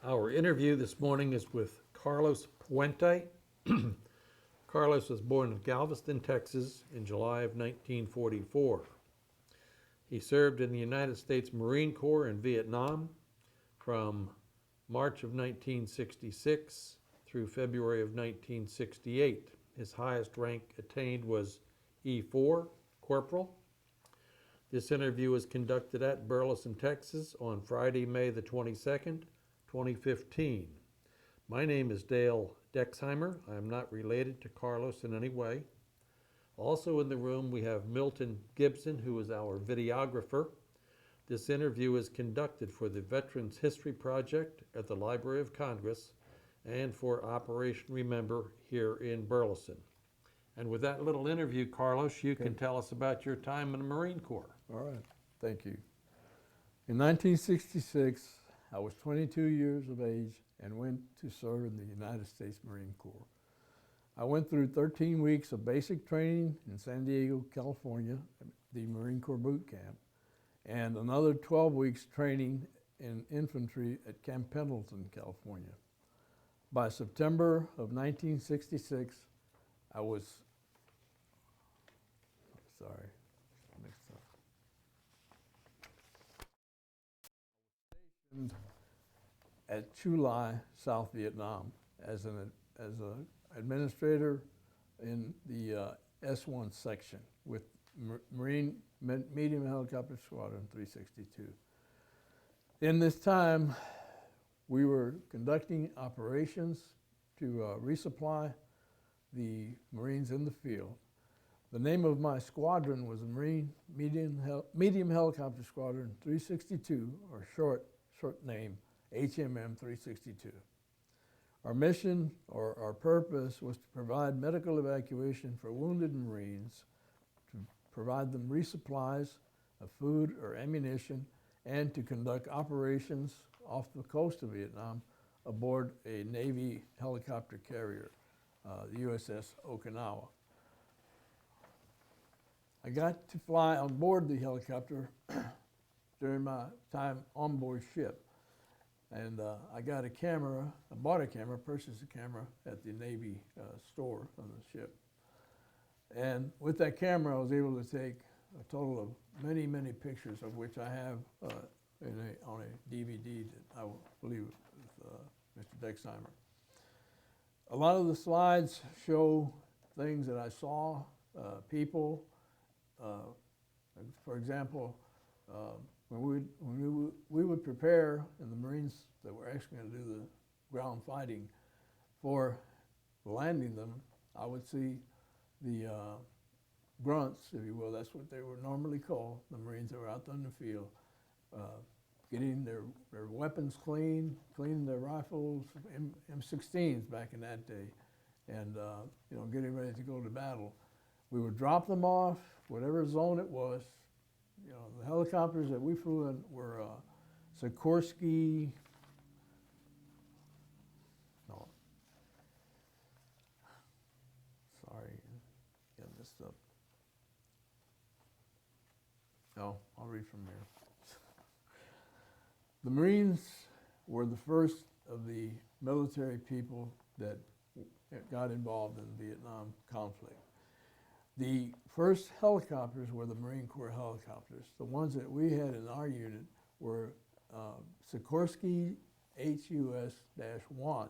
Our interview this morning is with Carlos Puente. Carlos was born in Galveston, Texas in July of 1944. He served in the United States Marine Corps in Vietnam from March of 1966 through February of 1968. His highest rank attained was E4, Corporal. This interview was conducted at Burleson, Texas on Friday, May the 22nd, 2015. My name is Dale Dexheimer. I am not related to Carlos in any way. Also in the room we have Milton Gibson, who is our videographer. This interview is conducted for the Veterans History Project at the Library of Congress and for Operation Remember here in Burleson. And with that little interview, Carlos, you can tell us about your time in the Marine Corps. All right, thank you. In 1966, I was 22 years of age and went to serve in the United States Marine Corps. I went through 13 weeks of basic training in San Diego, California, the Marine Corps boot camp, and another 12 weeks training in infantry at Camp Pendleton, California. By September of 1966, I was, mixed up. Stationed at Chu Lai, South Vietnam, as an administrator in the S1 section with Marine Medium Helicopter Squadron 362. In this time, we were conducting operations to resupply the Marines in the field. The name of my squadron was the Marine Medium Helicopter Squadron 362, or short name, HMM 362. Our mission, or our purpose, was to provide medical evacuation for wounded Marines, to provide them resupplies of food or ammunition, and to conduct operations off the coast of Vietnam aboard a Navy helicopter carrier, the USS Okinawa. I got to fly on board the helicopter during my time on board ship. And I got a camera, I bought a camera, purchased a camera at the Navy store on the ship. And with that camera, I was able to take a total of many, many pictures, of which I have on a DVD that I believe with Mr. Dexheimer. A lot of the slides show things that I saw, people. For example, when we would prepare, and the Marines that were actually going to do the ground fighting for landing them, I would see the grunts, if you will, that's what they were normally called, the Marines that were out on the field, getting their weapons clean, cleaning their rifles, M16s back in that day, and getting ready to go to battle. We would drop them off, whatever zone it was. The helicopters that we flew in were Sikorsky, got messed up. No, I'll read from here. The Marines were the first of the military people that got involved in the Vietnam conflict. The first helicopters were the Marine Corps helicopters. The ones that we had in our unit were Sikorsky HUS-1,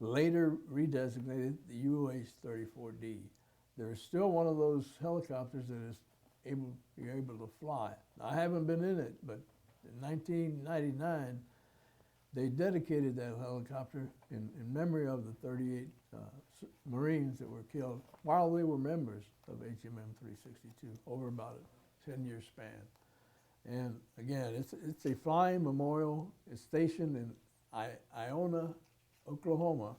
later redesignated the UH-34D. There is still one of those helicopters that is able to fly. I haven't been in it, but in 1999, they dedicated that helicopter in memory of the 38 Marines that were killed while they were members of HMM 362 over about a 10-year span. And again, it's a flying memorial. It's stationed in Inola, Oklahoma,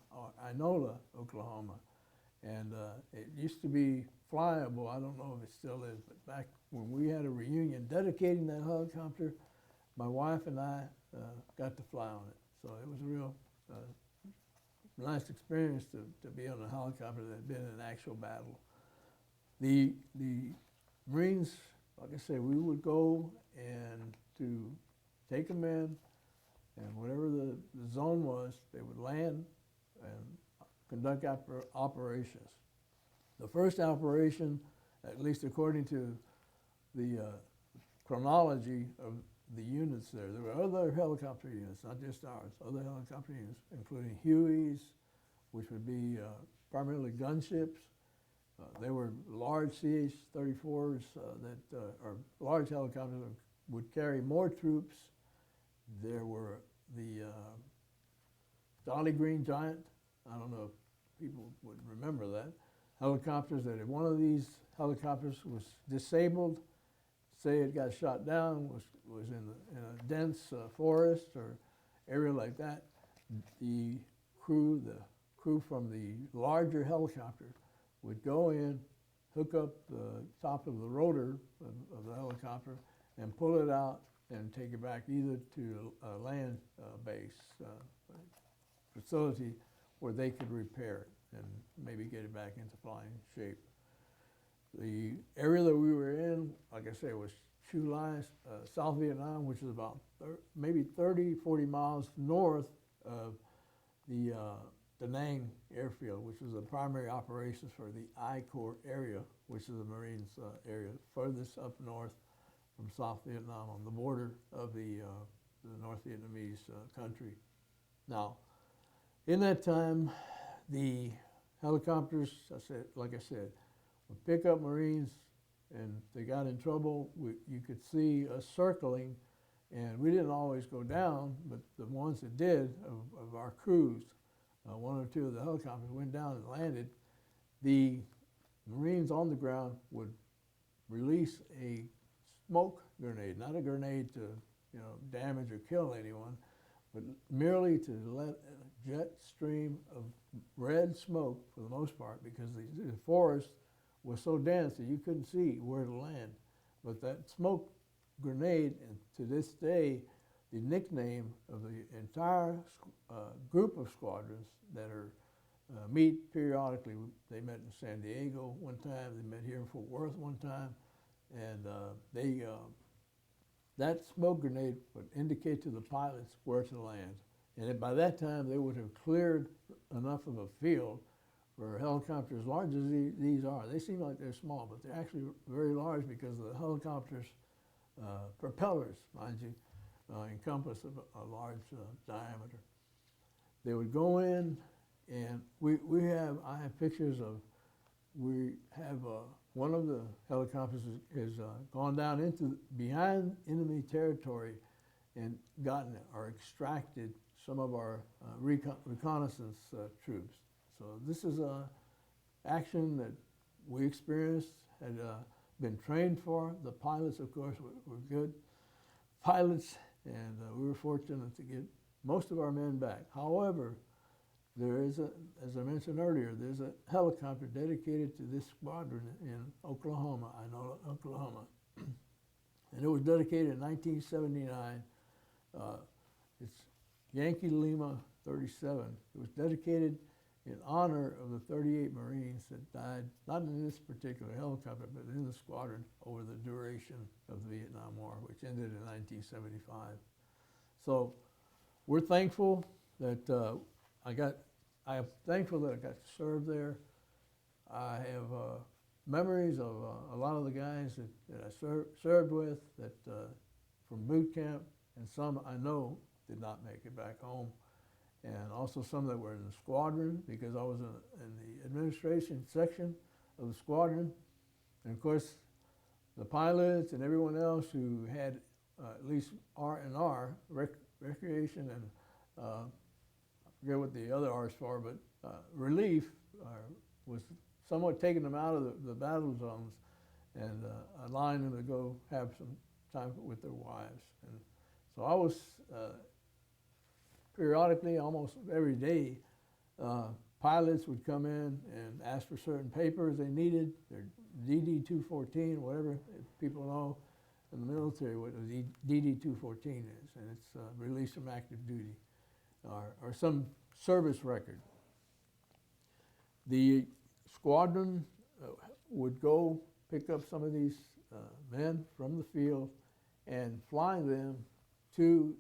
and it used to be flyable. I don't know if it still is, but back when we had a reunion dedicating that helicopter, my wife and I got to fly on it. So it was a real nice experience to be on a helicopter that had been in an actual battle. The Marines, like I say, we would go and to take them in, and whatever the zone was, they would land and conduct operations. The first operation, at least according to the chronology of the units there were other helicopter units, not just ours, other helicopter units, including Hueys, which would be primarily gunships. They were large CH-34s that are large helicopters that would carry more troops. There were the Jolly Green Giant. I don't know if people would remember that. Helicopters that if one of these helicopters was disabled, say it got shot down, was in a dense forest or area like that, the crew from the larger helicopter would go in, hook up the top of the rotor of the helicopter, and pull it out and take it back either to a land base facility where they could repair it and maybe get it back into flying shape. The area that we were in, like I say, was Chu Lai, South Vietnam, which is about maybe 30, 40 miles north of the Da Nang airfield, which is the primary operations for the I Corps area, which is the Marines area, furthest up north from South Vietnam on the border of the North Vietnamese country. Now, in that time, the helicopters, like I said, would pick up Marines, and they got in trouble. You could see us circling, and we didn't always go down, but the ones that did, of our crews, one or two of the helicopters went down and landed. The Marines on the ground would release a smoke grenade, not a grenade to damage or kill anyone, but merely to let a jet stream of red smoke, for the most part, because the forest was so dense that you couldn't see where to land. But that smoke grenade, and to this day, the nickname of the entire group of squadrons that are meet periodically. They met in San Diego one time, they met here in Fort Worth one time, and that smoke grenade would indicate to the pilots where to land. And by that time, they would have cleared enough of a field for helicopters as large as these are. They seem like they're small, but they're actually very large because the helicopters' propellers, mind you, encompass a large diameter. They would go in, and I have pictures of, we have one of the helicopters has gone down behind enemy territory and gotten or extracted some of our reconnaissance troops. So this is an action that we experienced, had been trained for. The pilots, of course, were good pilots, and we were fortunate to get most of our men back. However, there is as I mentioned earlier, there's a helicopter dedicated to this squadron in Oklahoma, Oklahoma. And it was dedicated in 1979. It's Yankee Lima 37. It was dedicated in honor of the 38 Marines that died, not in this particular helicopter, but in the squadron over the duration of the Vietnam War, which ended in 1975. So we're thankful that I am thankful that I got to serve there. I have memories of a lot of the guys that I served with that from boot camp, and some I know did not make it back home. And also some that were in the squadron, because I was in the administration section of the squadron. And of course, the pilots and everyone else who had at least R&R, recreation and I forget what the other R is for, but relief was somewhat taking them out of the battle zones and allowing them to go have some time with their wives. And so I was periodically, almost every day, pilots would come in and ask for certain papers they needed, their DD-214, whatever people know in the military what the DD-214 is, and it's release from active duty, or some service record. The squadron would go pick up some of these men from the field and fly them to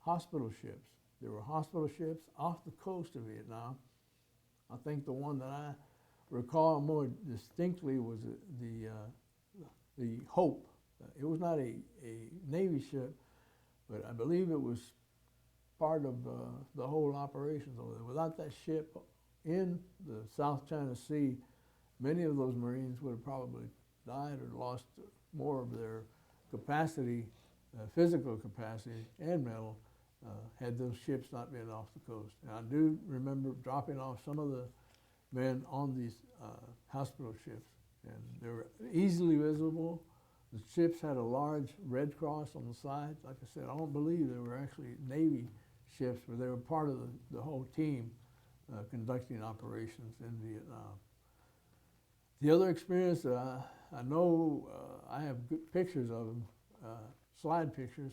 hospital ships. There were hospital ships off the coast of Vietnam. I think the one that I recall more distinctly was the Hope. It was not a Navy ship, but I believe it was part of the whole operations over there. Without that ship in the South China Sea, many of those Marines would have probably died or lost more of their capacity, physical capacity and mental, had those ships not been off the coast. And I do remember dropping off some of the men on these hospital ships, and they were easily visible. The ships had a large red cross on the side. Like I said, I don't believe they were actually Navy ships, but they were part of the whole team conducting operations in Vietnam. The other experience that I know I have good pictures of them, slide pictures,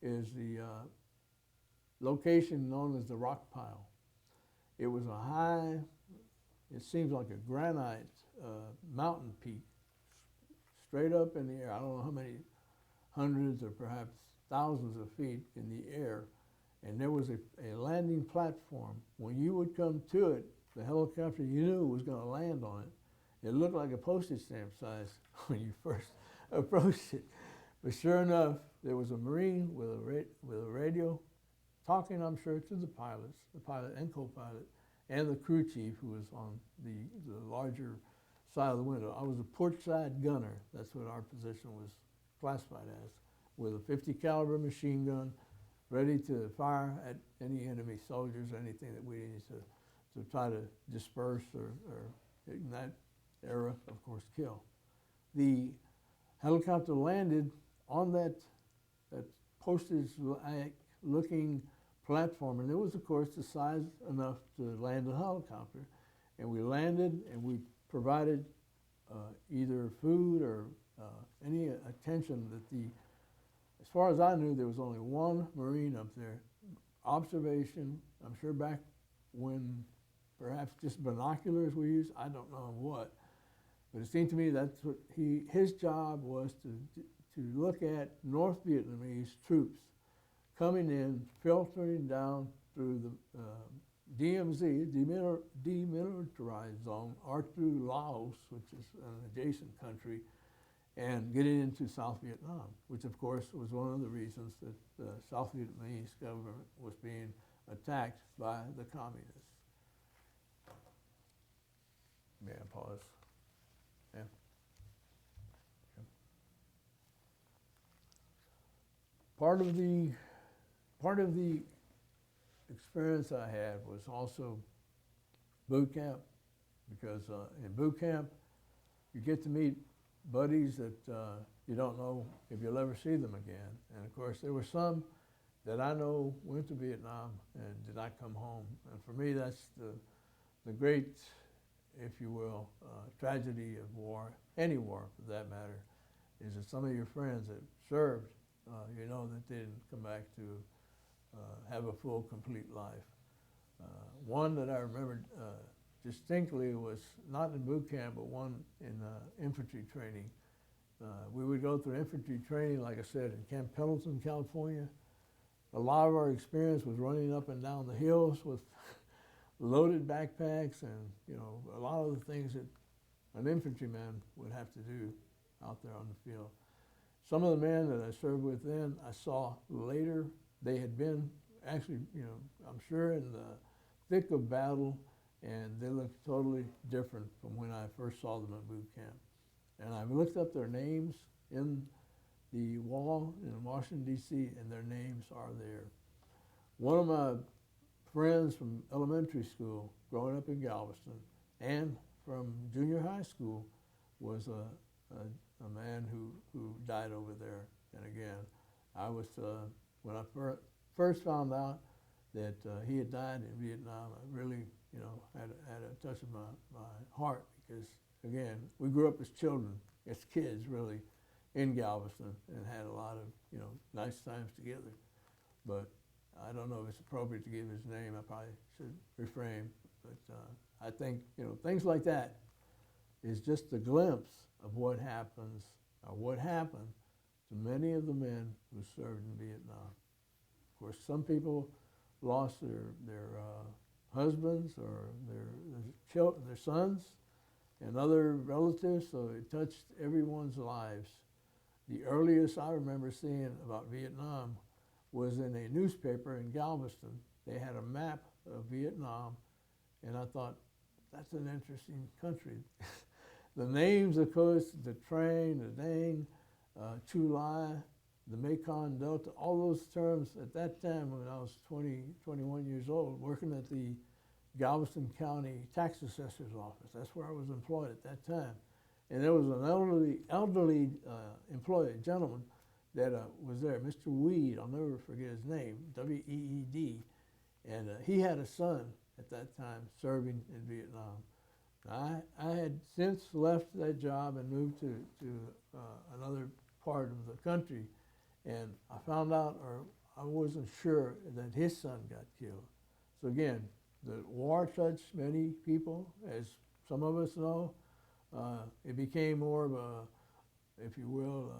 is the location known as the Rock Pile. It was a high, it seems like a granite mountain peak, straight up in the air. I don't know how many hundreds or perhaps thousands of feet in the air. And there was a landing platform. When you would come to it, the helicopter you knew was going to land on it. It looked like a postage stamp size when you first approached it. But sure enough, there was a Marine with a radio talking, I'm sure, to the pilots, the pilot and co-pilot, and the crew chief who was on the larger side of the window. I was a port side gunner. That's what our position was classified as, with a .50 caliber machine gun, ready to fire at any enemy soldiers, anything that we needed to try to disperse or in that era, of course, kill. The helicopter landed on that postage-looking platform, and it was, of course, the size enough to land a helicopter. And we landed, and we provided either food or any attention that as far as I knew, there was only one Marine up there. Observation, I'm sure back when perhaps just binoculars were used, I don't know what. But it seemed to me that's what his job was to look at North Vietnamese troops coming in, filtering down through the DMZ, demilitarized zone, or through Laos, which is an adjacent country, and getting into South Vietnam, which of course was one of the reasons that the South Vietnamese government was being attacked by the communists. May I pause? Yeah. Okay. Part of the experience I had was also boot camp, because in boot camp you get to meet buddies that you don't know if you'll ever see them again. And of course there were some that I know went to Vietnam and did not come home. And for me that's the great, if you will, tragedy of war, any war for that matter, is that some of your friends that served, you know that they didn't come back to have a full, complete life. One that I remembered distinctly was not in boot camp, but one in infantry training. We would go through infantry training, like I said, in Camp Pendleton, California. A lot of our experience was running up and down the hills with loaded backpacks and, you know, a lot of the things that an infantryman would have to do out there on the field. Some of the men that I served with then, I saw later. They had been actually, you know, I'm sure in the thick of battle, and they looked totally different from when I first saw them at boot camp. And I looked up their names in the wall in Washington, D.C., and their names are there. One of my friends from elementary school, growing up in Galveston, and from junior high school, was a man who died over there. And again, I was, when I first found out that he had died in Vietnam, I really, you know, had a touch of my heart, because again, we grew up as children, as kids really, in Galveston, and had a lot of, you know, nice times together. But I don't know if it's appropriate to give his name. I probably should refrain. But I think, you know, things like that is just a glimpse of what happens, or what happened to many of the men who served in Vietnam. Of course, some people lost their husbands or their sons and other relatives, so it touched everyone's lives. The earliest I remember seeing about Vietnam was in a newspaper in Galveston. They had a map of Vietnam, and I thought, that's an interesting country. The names, of course, the Trang, the Dang, Chu Lai, the Mekong Delta, all those terms at that time when I was 20, 21 years old, working at the Galveston County Tax Assessor's Office. That's where I was employed at that time. And there was an elderly employee, gentleman, that was there, Mr. Weed, I'll never forget his name, W-E-E-D. And he had a son at that time serving in Vietnam. I had since left that job and moved to another part of the country, and I found out, or I wasn't sure, that his son got killed. So again, the war touched many people, as some of us know. It became more of a, if you will,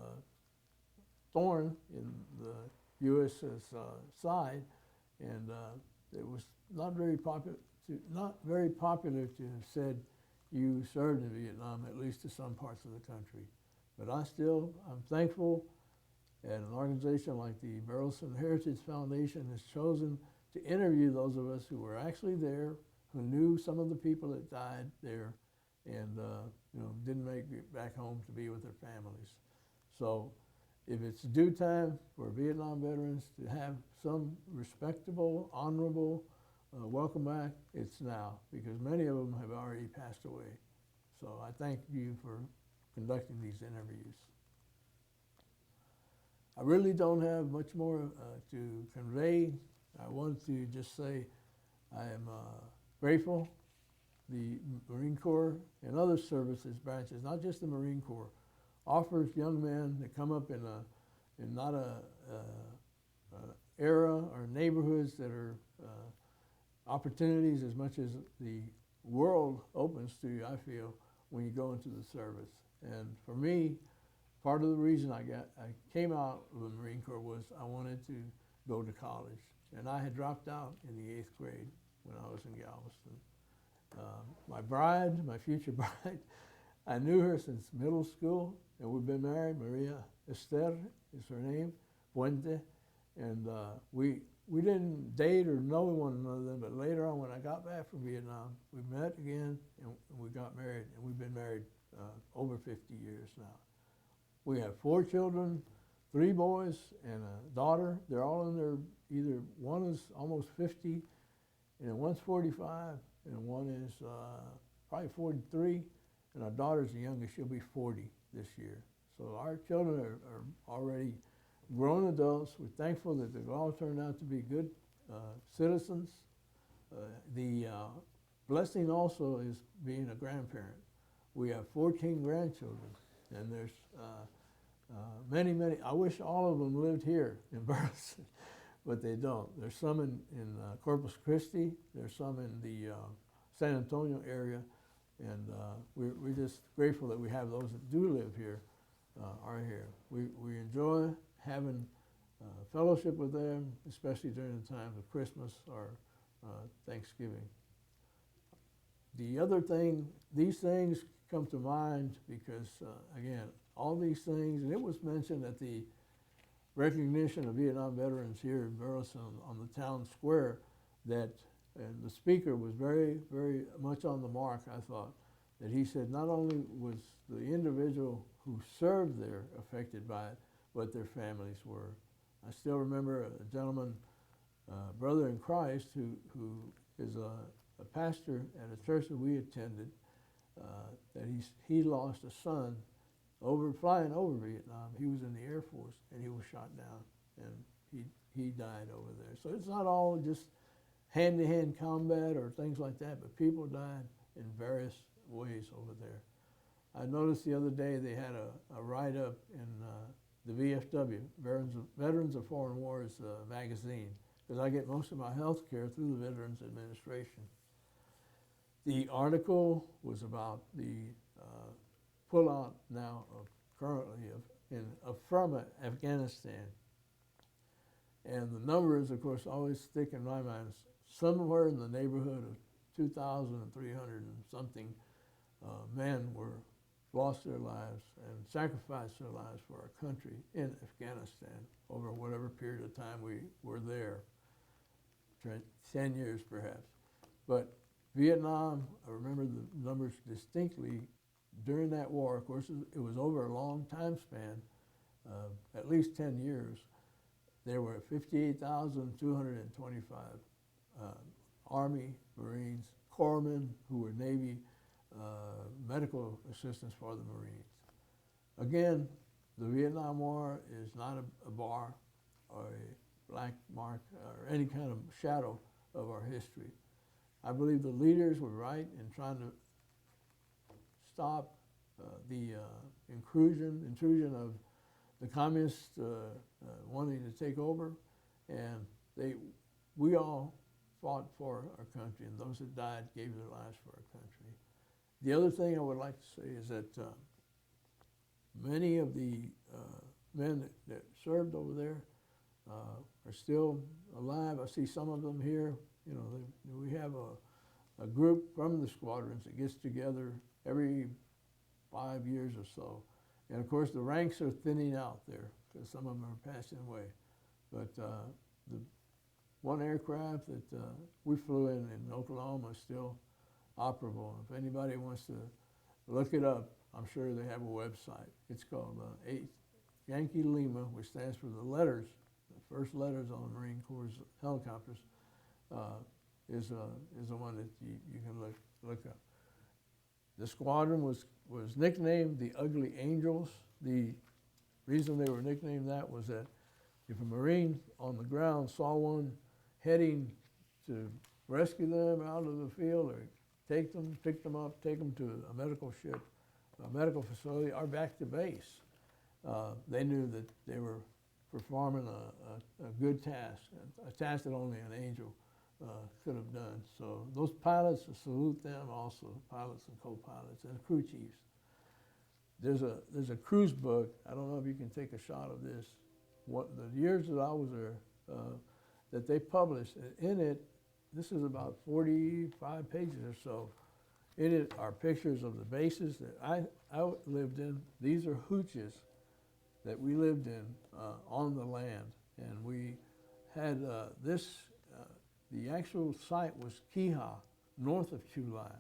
thorn in the U.S.'s side, and it was not very popular to have said you served in Vietnam, at least to some parts of the country. But I'm thankful that an organization like the Burleson Heritage Foundation has chosen to interview those of us who were actually there, who knew some of the people that died there, and didn't make it back home to be with their families. So if it's due time for Vietnam veterans to have some respectable, honorable welcome back, it's now, because many of them have already passed away. So I thank you for conducting these interviews. I really don't have much more to convey. I wanted to just say I am grateful the Marine Corps and other services branches, not just the Marine Corps, offers young men that come up in not a era or neighborhoods that are opportunities as much as the world opens to you, I feel, when you go into the service. And for me, part of the reason I came out of the Marine Corps was I wanted to go to college. And I had dropped out in the 8th grade when I was in Galveston. My bride, my future bride, I knew her since middle school, and we've been married. Maria Esther is her name, Puente. And we didn't date or know one another, but later on when I got back from Vietnam, we met again and we got married, and we've been married over 50 years now. We have 4 children, 3 boys and a daughter. They're all in their, either one is almost 50, and one's 45, and one is probably 43, and our daughter's the youngest. She'll be 40 this year. So our children are already grown adults. We're thankful that they've all turned out to be good citizens. The blessing also is being a grandparent. We have 14 grandchildren, and there's many, many. I wish all of them lived here in Burleson, but they don't. There's some in Corpus Christi. There's some in the San Antonio area, and we're just grateful that we have those that do live here, are here. We enjoy having fellowship with them, especially during the times of Christmas or Thanksgiving. The other thing, these things come to mind because, again, all these things, and it was mentioned at the recognition of Vietnam veterans here in Burleson on the town square, that the speaker was very, very much on the mark, I thought, that he said not only was the individual who served there affected by it, but their families were. I still remember a gentleman, brother in Christ, who is a pastor at a church that we attended, that he lost a son flying over Vietnam. He was in the Air Force, and he was shot down, and he died over there. So it's not all just hand-to-hand combat or things like that, but people died in various ways over there. I noticed the other day they had a write-up in the VFW, Veterans of Foreign Wars magazine, because I get most of my health care through the Veterans Administration. The article was about the pullout now currently from Afghanistan. And the numbers, of course, always stick in my mind. Somewhere in the neighborhood of 2,300 and something men lost their lives and sacrificed their lives for our country in Afghanistan over whatever period of time we were there, 10 years perhaps. But Vietnam, I remember the numbers distinctly during that war. Of course, it was over a long time span, at least 10 years. There were 58,225 Army, Marines, corpsmen who were Navy, medical assistance for the Marines. Again, the Vietnam War is not a bar or a black mark or any kind of shadow of our history. I believe the leaders were right in trying to stop the intrusion of the communists wanting to take over, and we all fought for our country, and those that died gave their lives for our country. The other thing I would like to say is that many of the men that served over there are still alive. I see some of them here. You know, we have a group from the squadrons that gets together every 5 years or so. And of course, the ranks are thinning out there because some of them are passing away. But the one aircraft that we flew in Oklahoma is still operable. If anybody wants to look it up, I'm sure they have a website. It's called Yankee Lima, which stands for the letters, the first letters on the Marine Corps helicopters, is the one that you can look up. The squadron was nicknamed the Ugly Angels. The reason they were nicknamed that was that if a Marine on the ground saw one heading to rescue them out of the field or pick them up, take them to a medical ship, a medical facility, or back to base, they knew that they were performing a good task, a task that only an angel could have done. So those pilots, I salute them also, pilots and co-pilots and crew chiefs. There's a cruise book. I don't know if you can take a shot of this. What the years that I was there, that they published, in it, this is about 45 pages or so. In it are pictures of the bases that I lived in. These are hooches that we lived in on the land. And we had the actual site was Kiha, north of Chulai.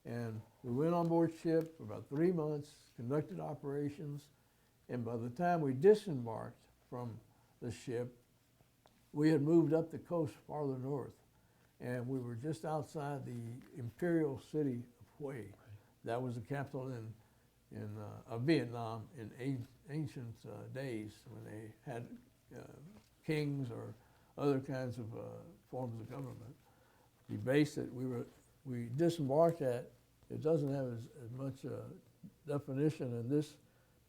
And we went on board ship for about 3 months, conducted operations, and by the time we disembarked from the ship, we had moved up the coast farther north, and we were just outside the imperial city of Hue. That was the capital of Vietnam in ancient days when they had kings or other kinds of forms of government. The base that we disembarked at, it doesn't have as much definition in this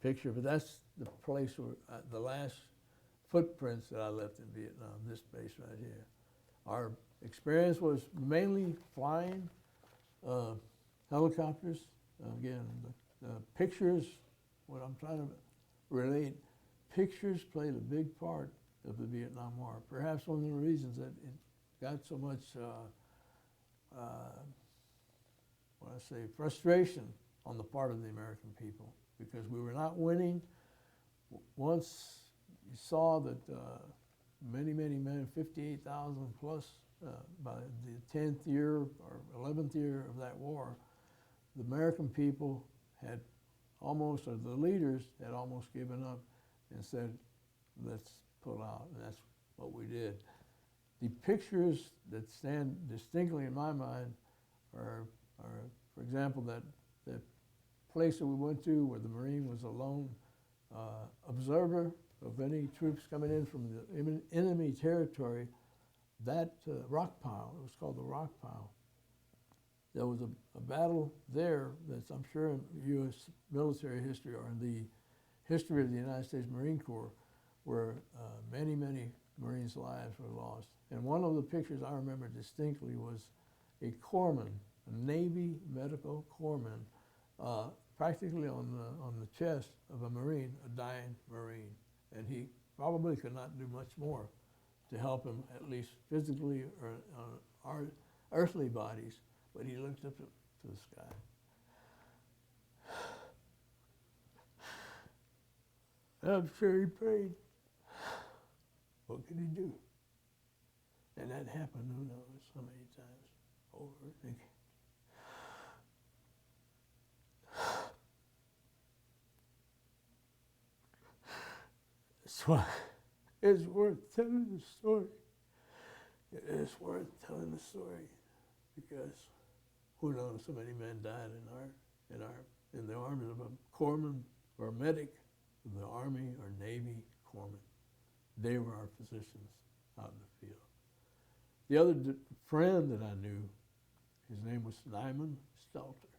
picture, but that's the place where the last footprints that I left in Vietnam, this base right here. Our experience was mainly flying helicopters. Again, the pictures, what I'm trying to relate, pictures played a big part of the Vietnam War. Perhaps one of the reasons that it got so much, frustration on the part of the American people, because we were not winning. Once you saw that many men, 58,000 plus by the 10th year or 11th year of that war, the American people had almost, or the leaders had almost given up and said, let's pull out, and that's what we did. The pictures that stand distinctly in my mind are for example, that place that we went to where the Marine was a lone observer of any troops coming in from the enemy territory. That rock pile, it was called the rock pile. There was a battle there that's, I'm sure, in U.S. military history or in the history of the United States Marine Corps, where many Marines' lives were lost. And one of the pictures I remember distinctly was a corpsman, a Navy medical corpsman, practically on the chest of a Marine, a dying Marine. And he probably could not do much more to help him, at least physically or on our earthly bodies, but he looked up to the sky. And I'm sure he prayed. What could he do? And that happened, who knows, so many times over and again. That's why it's worth telling the story. It is worth telling the story because who knows, so many men died in the arms of a corpsman or a medic of the Army or Navy corpsman. They were our physicians out in the field. The other friend that I knew, his name was Nyman Stelter.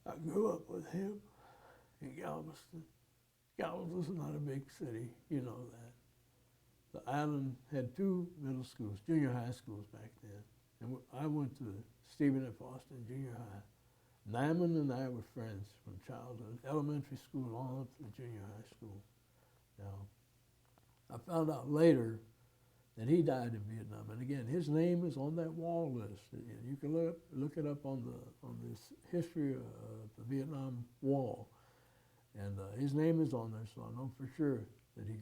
I grew up with him in Galveston. Galveston was not a big city, you know that. The island had 2 middle schools, junior high schools back then. And I went to Stephen F. Austin Junior High. Nyman and I were friends from childhood, elementary school all up to junior high school. Now, I found out later that he died in Vietnam. And again, his name is on that wall list. You can look it up on this history of the Vietnam Wall. And his name is on there, so I know for sure that he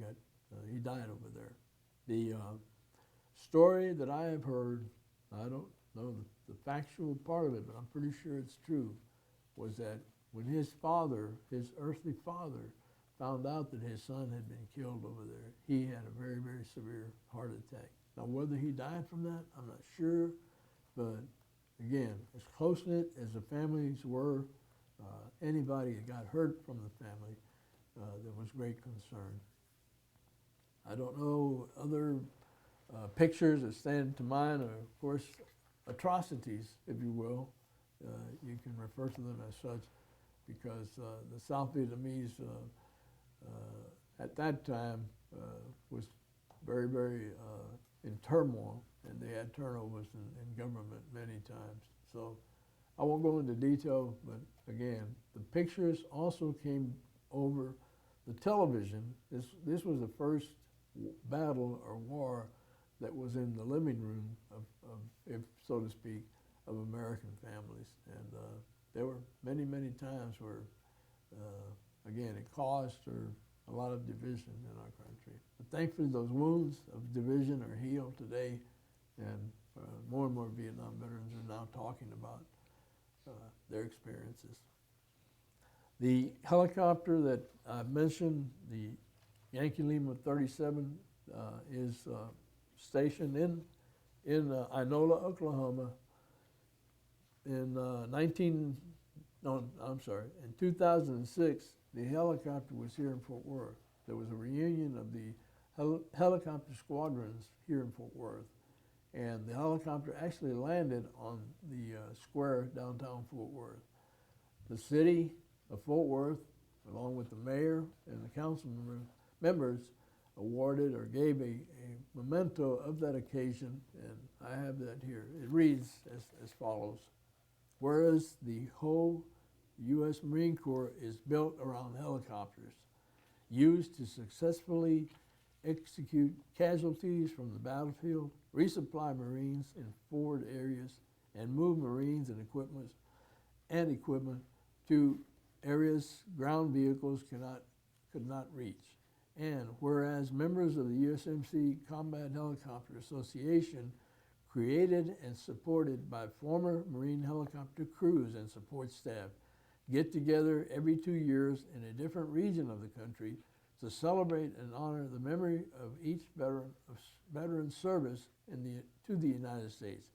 died over there. The story that I have heard, I don't know the factual part of it, but I'm pretty sure it's true, was that when his father, his earthly father, found out that his son had been killed over there, he had a very, very severe heart attack. Now, whether he died from that, I'm not sure, but again, as close-knit as the families were, anybody that got hurt from the family, there was great concern. I don't know, other pictures that stand to mind are, of course, atrocities, if you will. You can refer to them as such because the South Vietnamese at that time was very, very in turmoil, and they had turnovers in government many times. So I won't go into detail, but again, the pictures also came over the television. This was the first battle or war that was in the living room of if so to speak, of American families. And there were many, many times where, again, it caused a lot of division in our country. But thankfully, those wounds of division are healed today, and more Vietnam veterans are now talking about their experiences. The helicopter that I mentioned, the Yankee Lima 37, is stationed in Inola, Oklahoma. In 2006, the helicopter was here in Fort Worth. There was a reunion of the helicopter squadrons here in Fort Worth. And the helicopter actually landed on the square downtown Fort Worth. The city of Fort Worth, along with the mayor and the council members, awarded or gave a memento of that occasion, and I have that here. It reads as follows. Whereas the whole U.S. Marine Corps is built around helicopters, used to successfully execute casualties from the battlefield, resupply Marines in forward areas, and move Marines and equipment to areas ground vehicles could not reach. And whereas members of the USMC Combat Helicopter Association, created and supported by former Marine helicopter crews and support staff, get together every 2 years in a different region of the country to celebrate and honor the memory of each veteran service to the United States.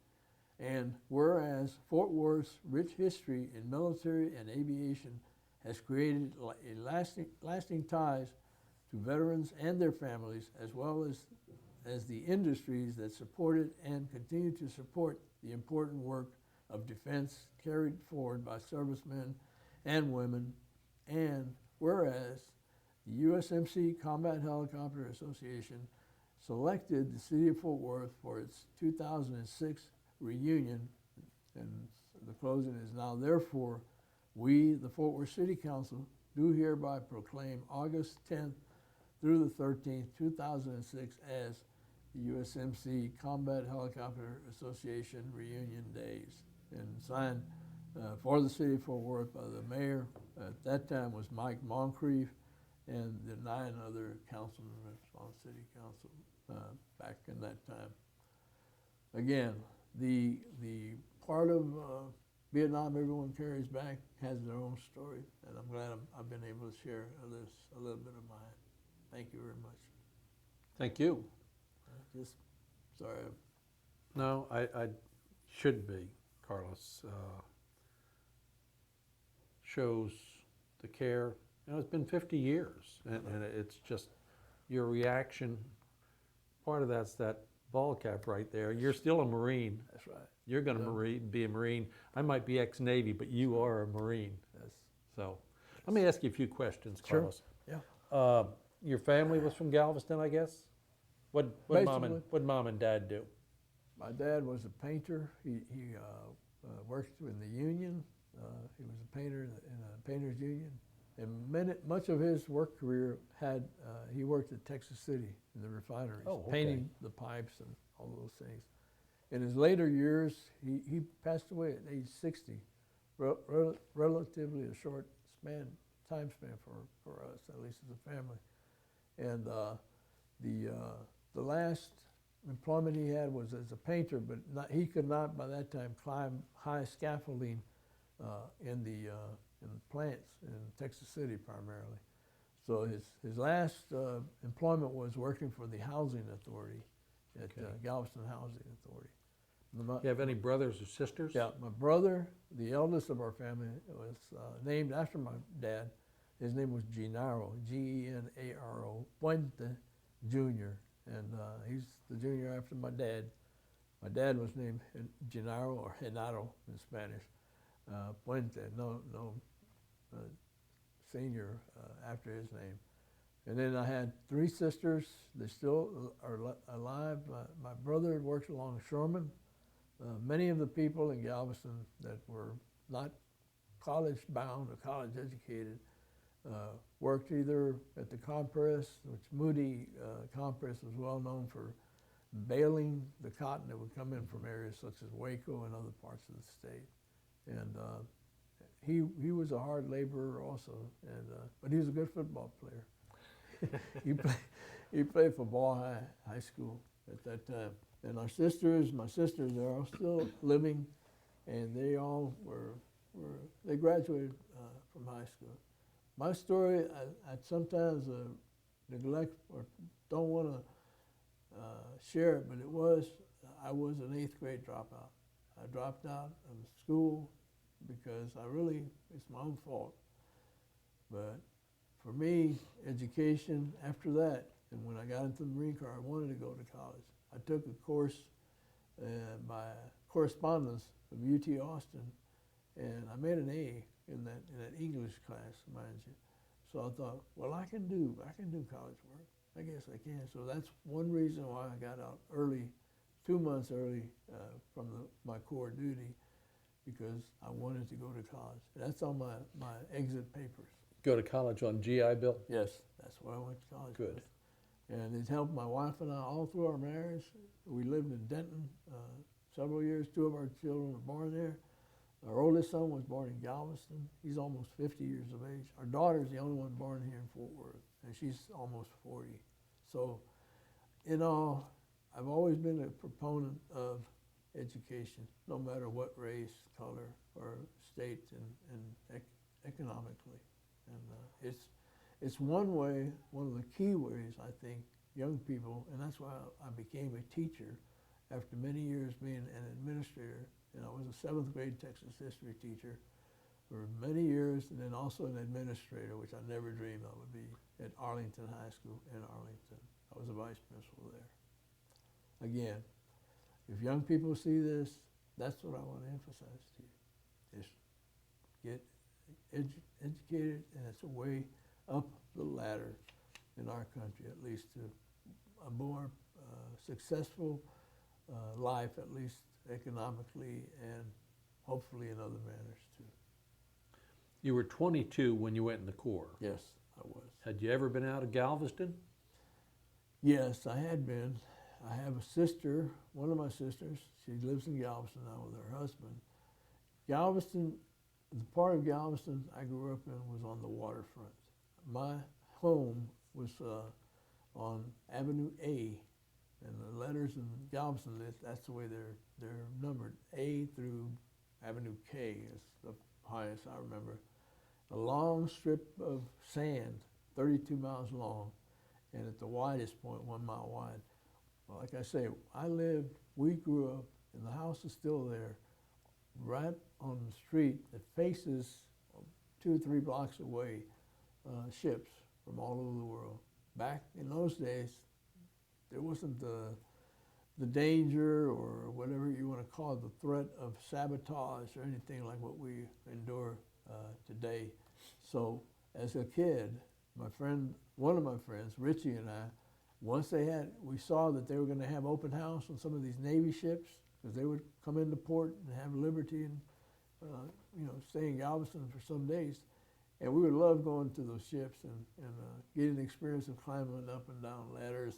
And whereas Fort Worth's rich history in military and aviation has created lasting ties to veterans and their families, as well as the industries that supported and continue to support the important work of defense carried forward by servicemen and women. And whereas the USMC Combat Helicopter Association selected the city of Fort Worth for its 2006 reunion, and the closing is now, therefore, we, the Fort Worth City Council, do hereby proclaim August 10th through the 13th, 2006 as the USMC Combat Helicopter Association Reunion Days, and signed for the city of Fort Worth by the mayor. At that time was Mike Moncrief and the 9 other council members on city council back in that time. Again, the part of Vietnam everyone carries back has their own story, and I'm glad I've been able to share a little bit of mine. Thank you very much. Thank you. Just sorry. No, I should be, Carlos. Shows the care. You know, it's been 50 years, and it's just your reaction. Part of that's that ball cap right there. You're still a Marine. That's right. You're going to be a Marine. I might be ex-Navy, but you are a Marine. Yes. So let me ask you a few questions, Sure. Carlos. Yeah. Your family was from Galveston, I guess? What mom and dad do? My dad was a painter. He worked in the union. He was a painter in a painters union. And much of his work career he worked at Texas City in the refineries, painting the pipes and all those things. In his later years, he passed away at age 60, relatively a short time span for us, at least as a family. And the last employment he had was as a painter, but he could not by that time climb high scaffolding in the plants in Texas City primarily. So his last employment was working for the housing authority at Galveston Housing Authority. You have any brothers or sisters? Yeah, my brother, the eldest of our family, was named after my dad. His name was Genaro, Genaro, Puente Jr., and he's the junior after my dad. My dad was named Genaro or Genaro in Spanish. Puente, no senior after his name. And then I had 3 sisters. They still are alive. My brother works along Sherman. Many of the people in Galveston that were not college bound or college educated worked either at the compress, which Moody compress was well known for baling the cotton that would come in from areas such as Waco and other parts of the state. And he was a hard laborer also, but he was a good football player. he played for Ball High School at that time. And my sisters, they're all still living, and they all they graduated from high school. My story, I sometimes neglect or don't want to share it, but I was an 8th grade dropout. I dropped out of school because it's my own fault. But for me, education after that, and when I got into the Marine Corps, I wanted to go to college. I took a course by correspondence of UT Austin, and I made an A in that English class, mind you. So I thought, well, I can do college work. I guess I can. So that's one reason why I got out early, 2 months early from my Corps duty, because I wanted to go to college. That's on my exit papers. Go to college on GI Bill? Yes, that's what I went to college Good. with. And it helped my wife and I all through our marriage. We lived in Denton several years. 2 of our children were born there. Our oldest son was born in Galveston. He's almost 50 years of age. Our daughter's the only one born here in Fort Worth, and she's almost 40. So, in all, I've always been a proponent of education, no matter what race, color, or state and economically. And it's one of the key ways, I think, young people, and that's why I became a teacher after many years being an administrator. And I was a 7th grade Texas history teacher for many years, and then also an administrator, which I never dreamed I would be, at Arlington High School in Arlington. I was a vice principal there. Again, if young people see this, that's what I want to emphasize to you. Just get educated, and it's a way up the ladder in our country, at least to a more successful life, at least economically and hopefully in other manners too. You were 22 when you went in the Corps. Yes, I was. Had you ever been out of Galveston? Yes, I had been. I have a sister, one of my sisters. She lives in Galveston now with her husband. Galveston, the part of Galveston I grew up in was on the waterfront. My home was on Avenue A, and the letters in Galveston, that's the way they're numbered. A through Avenue K is the highest I remember. A long strip of sand, 32 miles long, and at the widest point, 1 mile wide. Well, like I say, we grew up, and the house is still there, right on the street that faces 2 or 3 blocks away, ships from all over the world. Back in those days, there wasn't the danger or whatever you want to call it, the threat of sabotage or anything like what we endure today. So as a kid, one of my friends, Richie and I, we saw that they were going to have open house on some of these Navy ships because they would come into port and have liberty and stay in Galveston for some days. And we would love going to those ships and getting the experience of climbing up and down ladders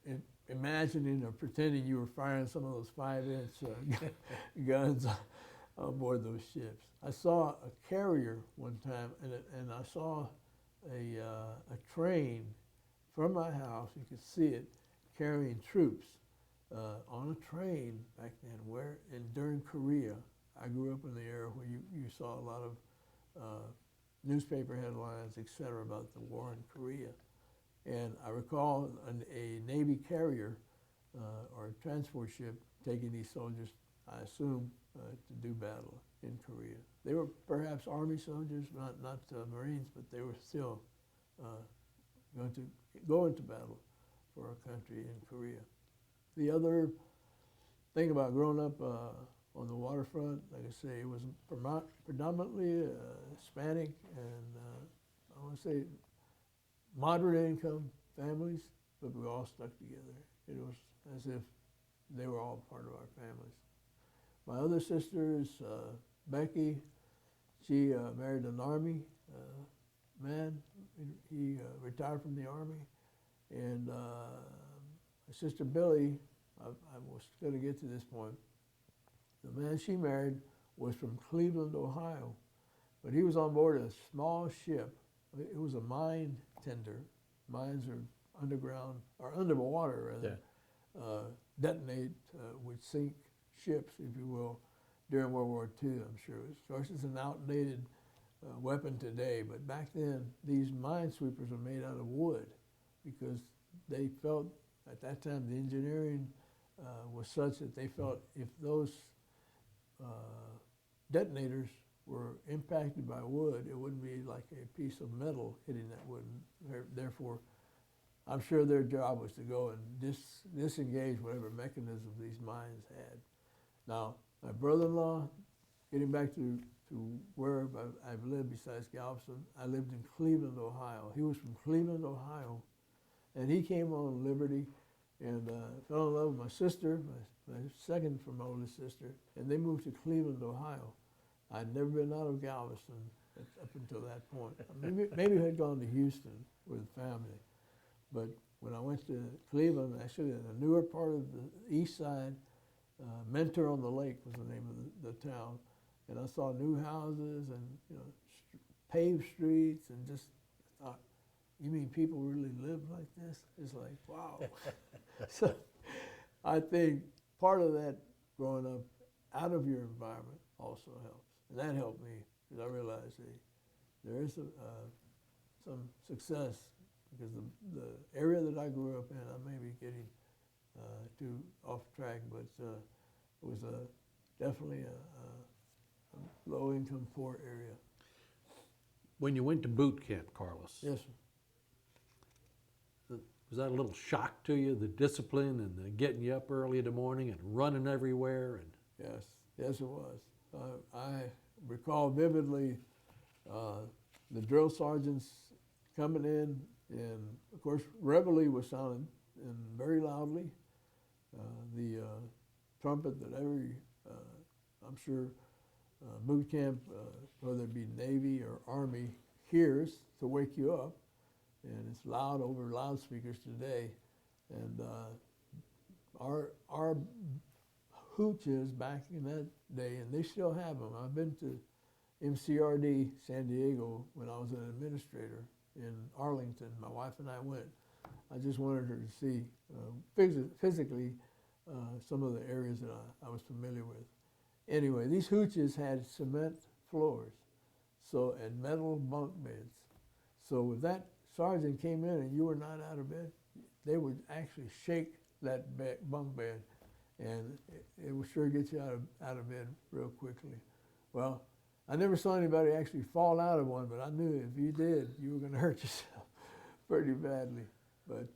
and imagining or pretending you were firing some of those 5-inch guns on board those ships. I saw a carrier one time, and I saw a train from my house. You could see it carrying troops on a train back then. During Korea, I grew up in the era where you saw a lot of newspaper headlines, etc., about the war in Korea. And I recall a Navy carrier or a transport ship taking these soldiers, I assume, to do battle in Korea. They were perhaps Army soldiers, not Marines, but they were still going to go into battle for our country in Korea. The other thing about growing up on the waterfront, like I say, it was predominantly Hispanic and I want to say moderate income families, but we all stuck together. It was as if they were all part of our families. My other sister is Becky. She married an Army man. He retired from the Army. And my sister Billy, I was going to get to this point. The man she married was from Cleveland, Ohio, but he was on board a small ship. It was a mine tender. Mines are underground, or underwater rather, detonate, would sink ships, if you will, during World War II, I'm sure. Of course, it's an outdated weapon today, but back then, these minesweepers were made out of wood because they felt, at that time, the engineering was such that they felt if those detonators were impacted by wood, it wouldn't be like a piece of metal hitting that wood. Therefore, I'm sure their job was to go and disengage whatever mechanism these mines had. Now, my brother-in-law, getting back to where I've lived besides Galveston, I lived in Cleveland, Ohio. He was from Cleveland, Ohio, and he came on Liberty and fell in love with my sister, my second from my oldest sister, and they moved to Cleveland, Ohio. I'd never been out of Galveston up until that point. Maybe I had gone to Houston with the family, but when I went to Cleveland, actually in a newer part of the east side, Mentor on the Lake was the name of the town, and I saw new houses and paved streets, and just thought, you mean people really live like this? It's like, wow. So I think part of that growing up out of your environment also helps. And that helped me because I realized there is some success because the area that I grew up in, I may be getting too off track, but it was definitely a low-income, poor area. When you went to boot camp, Carlos, Yes, sir. was that a little shock to you, the discipline and the getting you up early in the morning and running everywhere? And Yes, it was. I recall vividly the drill sergeants coming in, and of course, reveille was sounded very loudly. The trumpet that every, I'm sure, boot camp, whether it be Navy or Army, hears to wake you up. and it's loud over loudspeakers today. And our hooches back in that day, and they still have them. I've been to MCRD San Diego when I was an administrator in Arlington. My wife and I went. I just wanted her to see physically some of the areas that I was familiar with. Anyway, these hooches had cement floors, so, and metal bunk beds. So if that sergeant came in and you were not out of bed, they would actually shake that bunk bed, and it would sure get you out of bed real quickly. Well, I never saw anybody actually fall out of one, but I knew if you did, you were going to hurt yourself pretty badly. But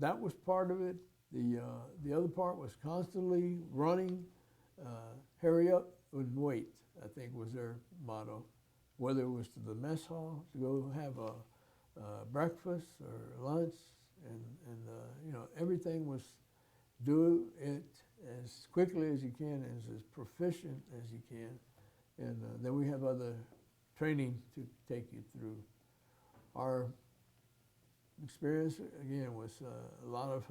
that was part of it. The other part was constantly running, hurry up and wait, I think was their motto. Whether it was to the mess hall to go have a breakfast or lunch, and you know, everything was do it as quickly as you can, as proficient as you can. And then we have other training to take you through. Our experience, again, was a lot of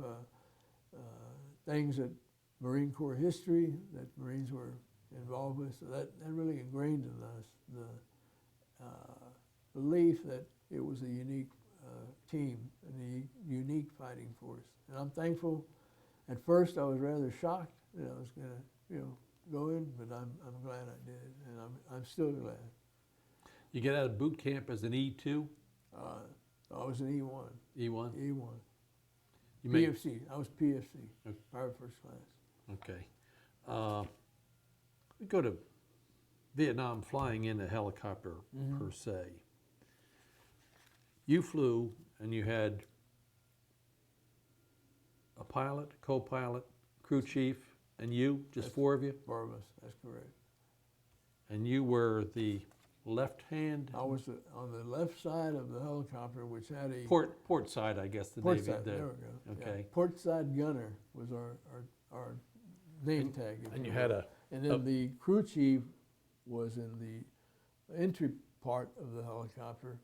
things that Marine Corps history that Marines were involved with. So that really ingrained in us the belief that it was a unique team and a unique fighting force. And I'm thankful. At first, I was rather shocked that I was going to, you know, go in, but I'm glad I did, and I'm still glad. You get out of boot camp as an E2? I was an E1. E1? E1. You made, PFC. I was PFC, Okay. Private First Class. okay. We go to Vietnam flying in a helicopter per se. You flew and you had a pilot, co-pilot, crew chief, and you, just four of you? Four of us, that's correct. And you were the left hand? I was on the left side of the helicopter, which had a Port side, I guess, the port Navy. side. There we go. Okay. Yeah. Port side gunner was our name tag. And you had a... And then the crew chief was in the entry part of the helicopter,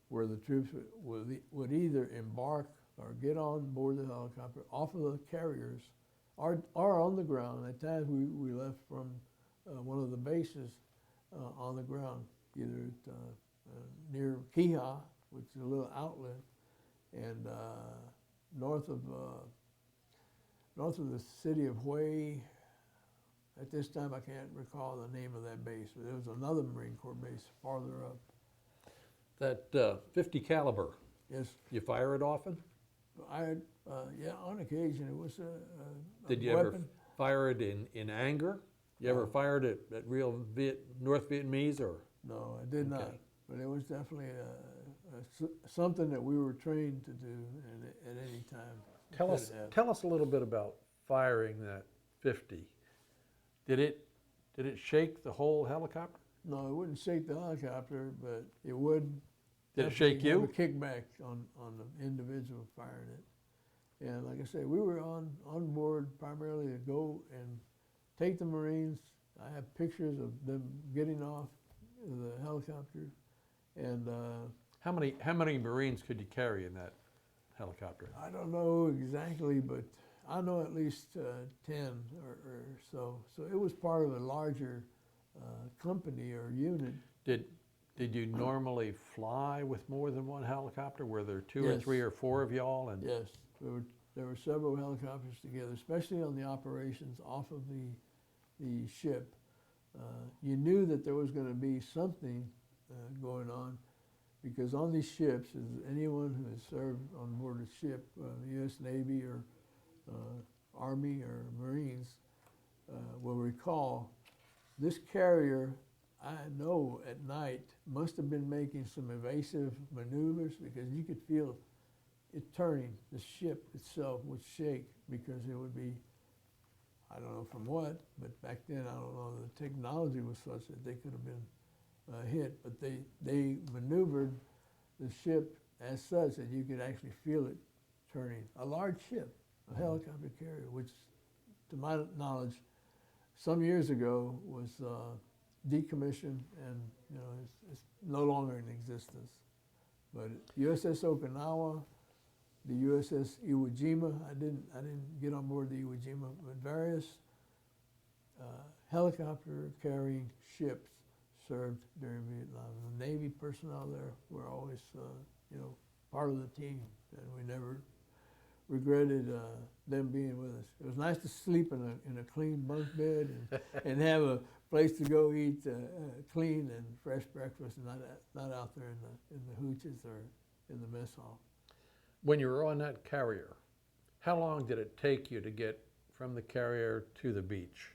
where the troops would either embark or get on board the helicopter off of the carriers, or on the ground. At times we left from one of the bases on the ground, either at, near Kiha, which is a little outlet, and north of the city of Hue. At this time, I can't recall the name of that base, but there was another Marine Corps base farther up. That 50 caliber, Yes, you fire it often? yeah, on occasion it was a Did you weapon. ever fire it in anger? You ever fired it at real North Vietnamese or? No, I did not. Okay. But it was definitely something that we were trained to do at any time. Tell us a little bit about firing that 50. Did it shake the whole helicopter? No, it wouldn't shake the helicopter, but it would. Did it shake you? Have a kickback on the individual firing it. And like I said, we were on board primarily to go and take the Marines. I have pictures of them getting off the helicopter. And How many Marines could you carry in that helicopter? I don't know exactly, but I know at least 10 or so. So it was part of a larger company or unit. Did you normally fly with more than one helicopter? Were there two or Yes. three or four of y'all? And Yes, there were several helicopters together, especially on the operations off of the ship. You knew that there was going to be something going on, because on these ships, as anyone who has served on board a ship, U.S. Navy or Army or Marines will recall, this carrier, I know at night, must have been making some evasive maneuvers, because you could feel it turning. The ship itself would shake because it would be, I don't know from what, but back then I don't know, the technology was such that they could have been hit, but they maneuvered the ship as such that you could actually feel it turning. A large ship, a helicopter carrier, which to my knowledge, some years ago was decommissioned, and you know it's no longer in existence. But USS Okinawa, the USS Iwo Jima, I didn't get on board the Iwo Jima, but various helicopter carrying ships served during Vietnam. The Navy personnel there were always, part of the team, and we never regretted them being with us. It was nice to sleep in a clean bunk bed and have a place to go eat clean and fresh breakfast, and not out there in the hooches or in the mess hall. When you were on that carrier, how long did it take you to get from the carrier to the beach?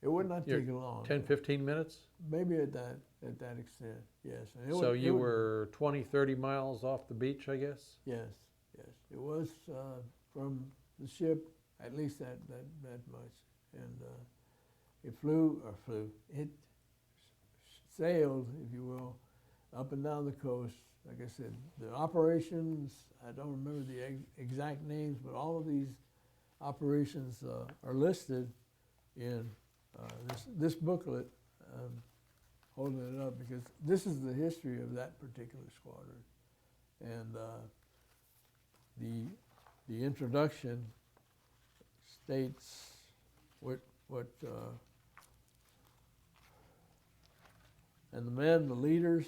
It would not take long. 10, 15 minutes? Maybe at that extent, yes. And So you were 20, 30 miles off the beach, I guess? Yes. It was from the ship at least that much, and it sailed, if you will, up and down the coast. Like I said, the operations, I don't remember the exact names, but all of these operations are listed in this booklet. Holding it up because this is the history of that particular squadron, and the introduction states what and the men, the leaders,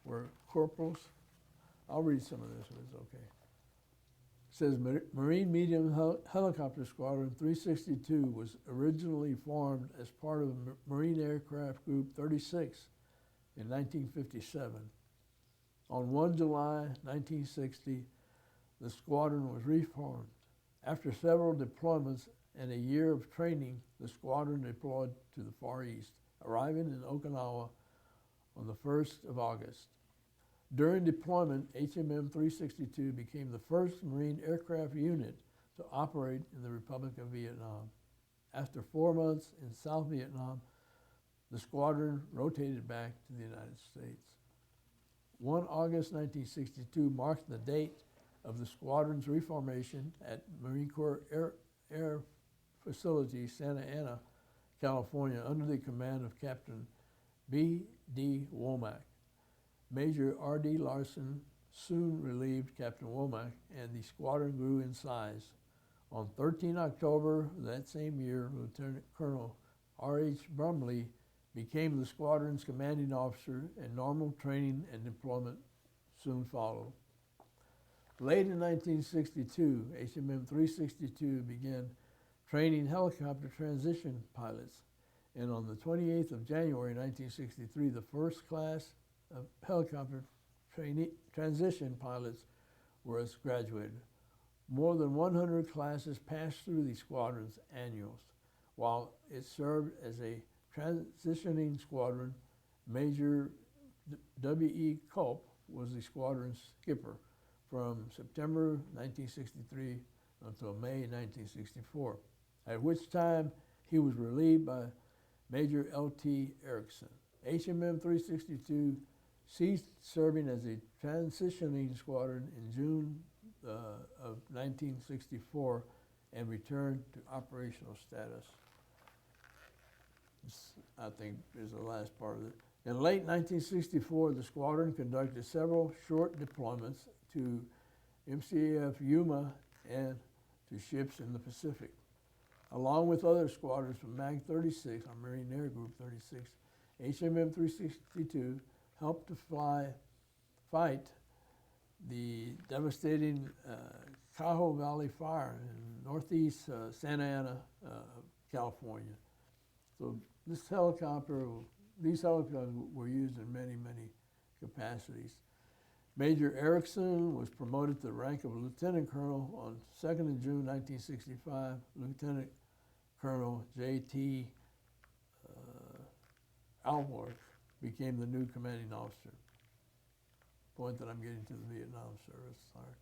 were corporals. I'll read some of this if it's okay. It says, Marine Medium Helicopter Squadron 362 was originally formed as part of Marine Aircraft Group 36 in 1957. On 1 July 1960, the squadron was reformed. After several deployments and a year of training, the squadron deployed to the Far East, arriving in Okinawa on the 1st of August. During deployment, HMM 362 became the first Marine aircraft unit to operate in the Republic of Vietnam. After 4 months in South Vietnam, the squadron rotated back to the United States. 1 August 1962 marked the date of the squadron's reformation at Marine Corps Air Facility, Santa Ana, California, under the command of Captain B.D. Womack. Major R.D. Larson soon relieved Captain Womack, and the squadron grew in size. On 13 October that same year, Lieutenant Colonel R.H. Brumley became the squadron's commanding officer, and normal training and deployment soon followed. Late in 1962, HMM 362 began training helicopter transition pilots, and on the 28th of January 1963, the first class of helicopter transition pilots were graduated. More than 100 classes passed through the squadron's annuals. While it served as a transitioning squadron, Major W.E. Culp was the squadron's skipper from September 1963 until May 1964, at which time he was relieved by Major L.T. Erickson. HMM 362 ceased serving as a transitioning squadron in June of 1964 and returned to operational status. This, I think, is the last part of it. In late 1964, the squadron conducted several short deployments to MCAF Yuma and to ships in the Pacific. Along with other squadrons from MAG 36, our Marine Air Group 36, HMM 362 helped to fight the devastating Cajo Valley fire in northeast Santa Ana, California. So these helicopters were used in many, many capacities. Major Erickson was promoted to the rank of Lieutenant Colonel on 2nd of June 1965. Lieutenant Colonel J.T. Alworth became the new commanding officer. Point that I'm getting to the Vietnam service, sorry.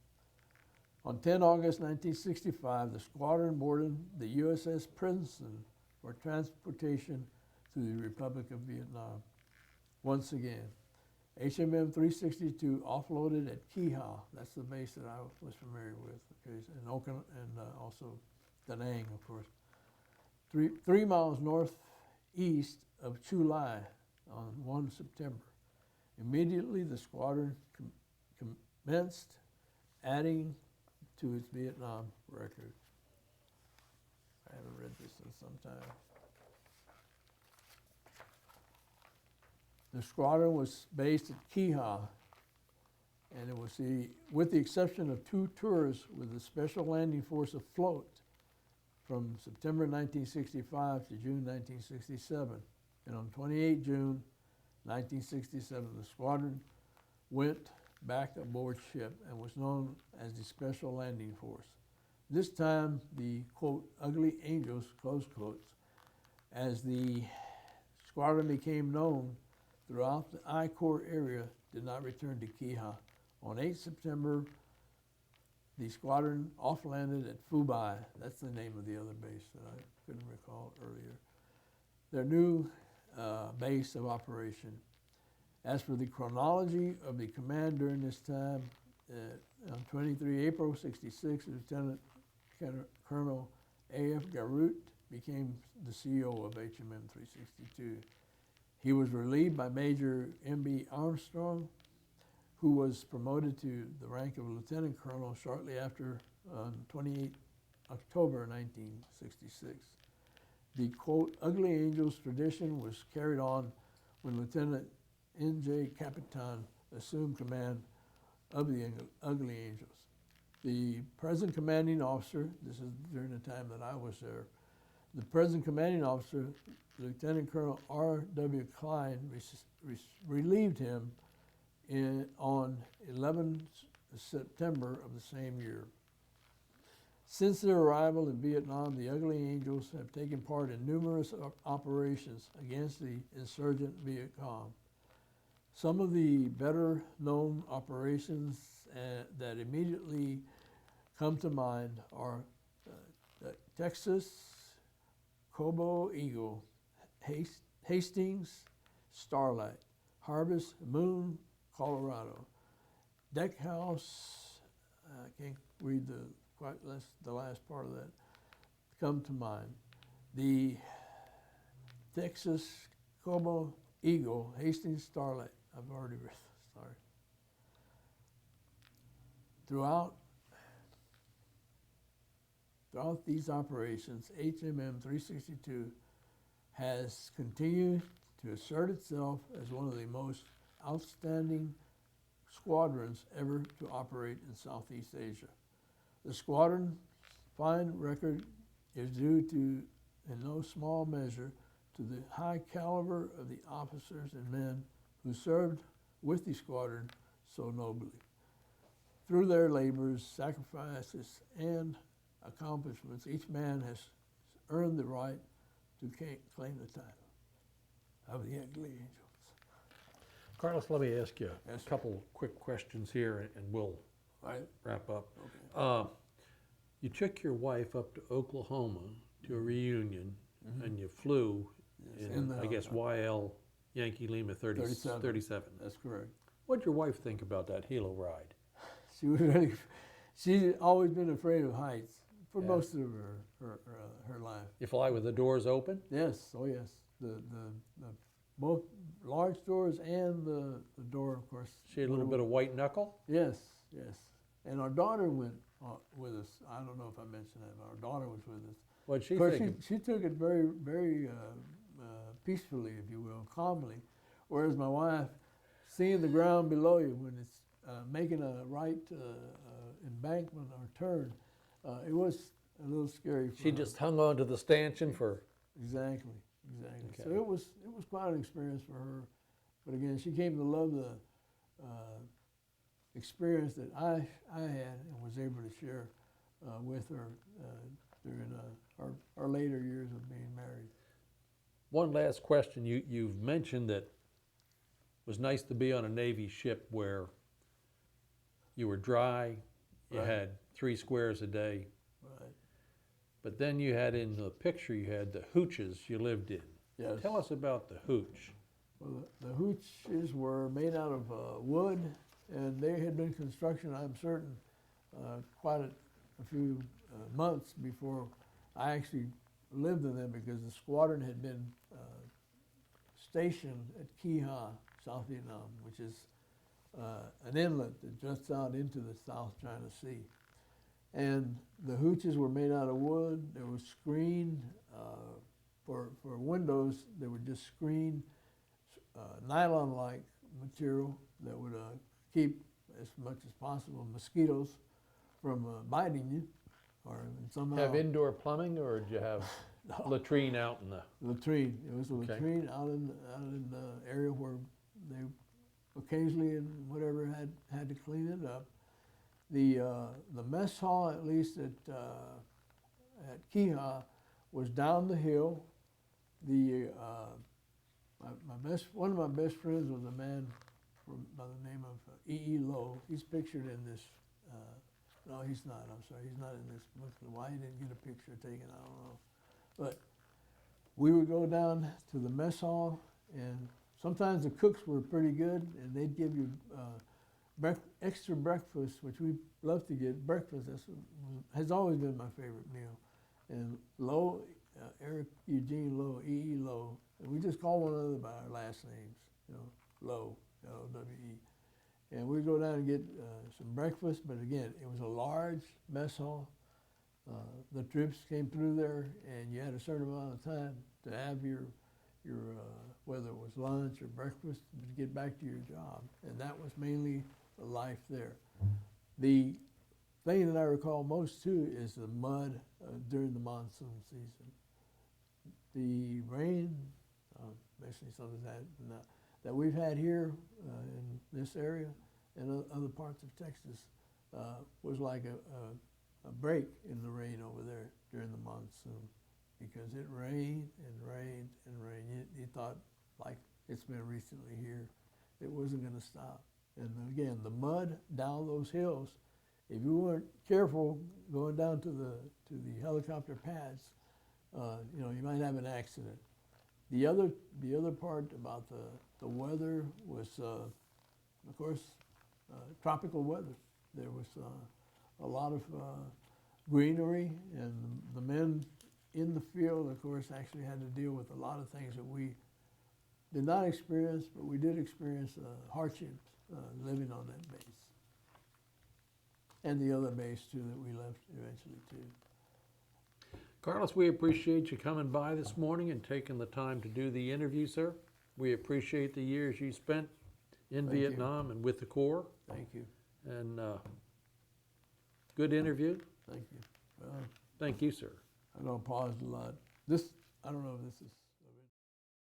On 10 August 1965, the squadron boarded the USS Princeton for transportation to the Republic of Vietnam. Once again, HMM 362 offloaded at Key Ha. That's the base that I was familiar with, okay, and also Da Nang, of course. 3 miles northeast of Chu Lai on 1 September. Immediately, the squadron commenced adding to its Vietnam record. I haven't read this in some time. The squadron was based at Keha, and it was with the exception of 2 tours with the Special Landing Force afloat from September 1965 to June 1967. And on 28 June 1967, the squadron went back aboard ship and was known as the Special Landing Force. This time, the, quote, ugly angels, close quotes, as the squadron became known throughout the I-Corps area, did not return to Keha. On 8 September, the squadron off-landed at Fubai. That's the name of the other base that I couldn't recall earlier. Their new base of operation. As for the chronology of the command during this time, on 23 April 66, Lieutenant Colonel A.F. Garut became the CO of HMM 362. He was relieved by Major M.B. Armstrong, who was promoted to the rank of lieutenant colonel shortly after 28 October 1966. The, quote, ugly angels tradition was carried on when Lieutenant N.J. Capitan assumed command of the ugly angels. The present commanding officer, this is during the time that I was there, the present commanding officer, Lieutenant Colonel R.W. Klein, relieved him on 11 September of the same year. Since their arrival in Vietnam, the Ugly Angels have taken part in numerous operations against the insurgent Viet Cong. Some of the better known operations that immediately come to mind are Texas, Cobo Eagle, Hastings, Starlight, Harvest Moon, Colorado, Deck House, I can't read the last part of that, come to mind. The Texas, Cobo Eagle, Hastings, Starlight, I've already read, sorry. Throughout these operations, HMM 362 has continued to assert itself as one of the most outstanding squadrons ever to operate in Southeast Asia. The squadron's fine record is due to, in no small measure, to the high caliber of the officers and men who served with the squadron so nobly. Through their labors, sacrifices, and accomplishments, each man has earned the right to claim the title of the Ugly Angels. Carlos, let me ask you Yes, a couple quick questions here, and we'll Right? wrap up. Okay. You took your wife up to Oklahoma to a reunion, Mhm. and you flew Yes, in, the I guess, helicopter. YL Yankee Lima 37. 37. That's correct. What'd your wife think about that helo ride? She was really, she's always been afraid of heights for Yeah. most of her life. You fly with the doors open? Yes, oh yes. The both large doors and the door, of course. She had a little bit of white knuckle? Yes, yes. And our daughter went with us. I don't know if I mentioned that, but our daughter was with us. What'd she Of course, think? she took it very, very peacefully, if you will, calmly. Whereas my wife, seeing the ground below you when it's making a right embankment or turn, it was a little scary for She her. just hung on to the stanchion for, Exactly, exactly. So Okay. it was quite an experience for her. But again, she came to love the experience that I had and was able to share with her during our later years of being married. one last question. You've mentioned that it was nice to be on a Navy ship where you were dry, you Right. had 3 squares a day, Right. but then you had in the picture, you had the hooches you lived in. Yes. Tell us about the hooch. Well, the hooches were made out of wood, and they had been construction, I'm certain, quite a few months before I actually lived in them, because the squadron had been stationed at Keha South Vietnam, which is an inlet that juts out into the South China Sea. And the hooches were made out of wood. They were screened for windows. They were just screened nylon-like material that would keep, as much as possible, mosquitoes from biting you, or somehow. Have indoor plumbing, or did you have latrine out in the? Latrine. It was a Okay. latrine out in the area where they occasionally and whatever had to clean it up. The mess hall, at least at Keha, was down the hill. One of my best friends was a man by the name of E.E. Lowe. He's pictured in this. No, he's not. I'm sorry, he's not in this book. Why he didn't get a picture taken, I don't know. But we would go down to the mess hall, and sometimes the cooks were pretty good, and they'd give you extra breakfast, which we love to get. Breakfast has always been my favorite meal. And Lowe, Eric Eugene Lowe, E.E. Lowe, and we just call one another by our last names, you know, Lowe, L-O-W-E. And we'd go down and get some breakfast, but again, it was a large mess hall. The troops came through there, and you had a certain amount of time to have your whether it was lunch or breakfast, to get back to your job. And that was mainly the life there. The thing that I recall most too is the mud during the monsoon season. The rain, basically some of that we've had here in this area and other parts of Texas was like a break in the rain over there during the monsoon, because it rained and rained and rained. You thought, like it's been recently here, it wasn't going to stop. And again, the mud down those hills, if you weren't careful going down to the helicopter pads, you know, you might have an accident. The other part about the weather was, of course, tropical weather. There was a lot of greenery, and the men in the field, of course, actually had to deal with a lot of things that we did not experience, but we did experience hardships living on that base. And the other base, too, that we left eventually, too. Carlos, we appreciate you coming by this morning and taking the time to do the interview, sir. We appreciate the years you spent in Thank you. Vietnam and with the Corps. Thank you. And good interview. Thank you. Well, Thank you, sir. I know I paused a lot. I don't know if this is